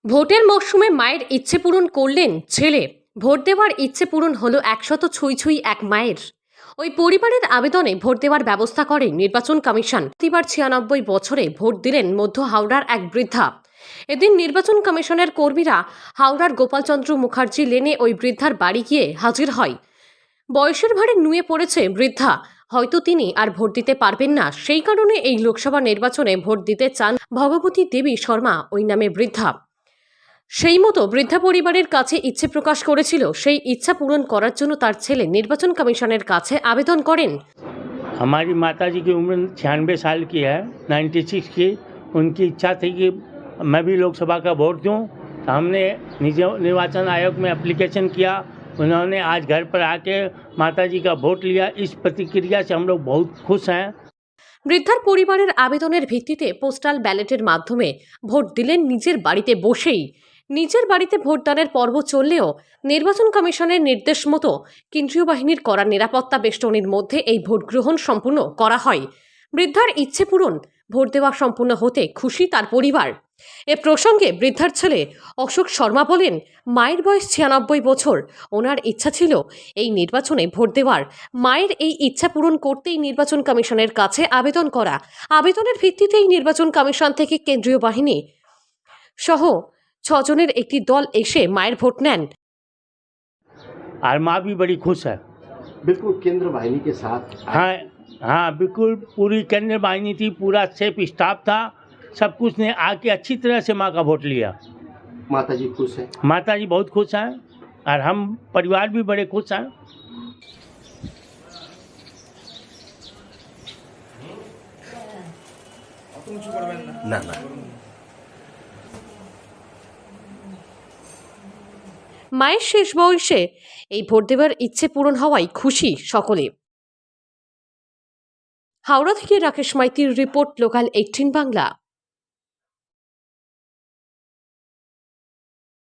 ভোটের মরশুমে মায়ের ইচ্ছে পূরণ করলেন ছেলে। ভোট দেওয়ার ইচ্ছে পূরণ হলো 100 ছুঁই ছুঁই এক মায়ের। ওই পরিবারের আবেদনে ভোট দেওয়ার ব্যবস্থা করে নির্বাচন কমিশন। প্রতিবার 96 বছরে ভোট দিলেন মধ্য হাওড়ার এক বৃদ্ধা। এদিন নির্বাচন কমিশনের কর্মীরা হাওড়ার গোপালচন্দ্র মুখার্জি লেনে ওই বৃদ্ধার বাড়ি গিয়ে হাজির হয়। বয়সের ভারে নুয়ে পড়েছে বৃদ্ধা। হয়তো তিনি আর ভোট দিতে পারবেন না, সেই কারণে এই লোকসভা নির্বাচনে ভোট দিতে চান ভগবতী দেবী শর্মা ওই নামে বৃদ্ধা। সেই মতো বৃদ্ধা পরিবারের কাছে ইচ্ছে প্রকাশ করেছিল। সেই ইচ্ছা পূরণ করার জন্য তার ছেলে নির্বাচন কমিশনের কাছে আবেদন করেন। हमारी माता जी की उम्र 96 साल की है, 96 की। उनकी इच्छा थी कि मैं भी लोकसभा का वोट दूं। तो हमने निर्वाचन आयोग में एप्लीकेशन किया। उन्होंने आज घर पर आके माता जी का वोट लिया। इस प्रतिक्रिया से हम लोग बहुत खुश हैं। বৃদ্ধার পরিবারের আবেদনের ভিত্তিতে পোস্টাল ব্যালটের মাধ্যমে ভোট দিলেন নিজের বাড়িতে বসেই। নিজের বাড়িতে ভোটদানের পর্ব চললেও নির্বাচন কমিশনের নির্দেশ মতো কেন্দ্রীয় বাহিনীর করা নিরাপত্তা বেষ্টনীর মধ্যে এই ভোট গ্রহণ সম্পূর্ণ করা হয়। বৃদ্ধার ইচ্ছে পূরণ, ভোট দেওয়া সম্পূর্ণ হতে খুশি তার পরিবার। এ প্রসঙ্গে বৃদ্ধার ছেলে অশোক শর্মা বলেন, মায়ের বয়স 96 বছর। ওনার ইচ্ছা ছিল এই নির্বাচনে ভোট দেওয়ার। মায়ের এই ইচ্ছা পূরণ করতেই নির্বাচন কমিশনের কাছে আবেদন করা। আবেদনের ভিত্তিতেই নির্বাচন কমিশন থেকে কেন্দ্রীয় বাহিনী সহ 6 জনের একটি দল এসে মায়ের ভোট নেন। और माँ भी बड़ी खुश है। बिल्कुल केंद्र वाहिनी के साथ हाँ हाँ, बिल्कुल पूरी केंद्र बाहिनी थी, पूरा सेफ स्टाफ था, सब कुछ ने आके अच्छी तरह से माँ का वोट लिया। माता जी खुश है। माता जी बहुत खुश हैं और हम परिवार भी बड़े खुश हैं। ना ना মায়ের শেষ বয়সে এই ভোট দেওয়ার ইচ্ছে পূরণ হওয়ায় খুশি সকলে। হাওড়া থেকে রাকেশ মাইতির রিপোর্ট, লোকাল 18 বাংলা।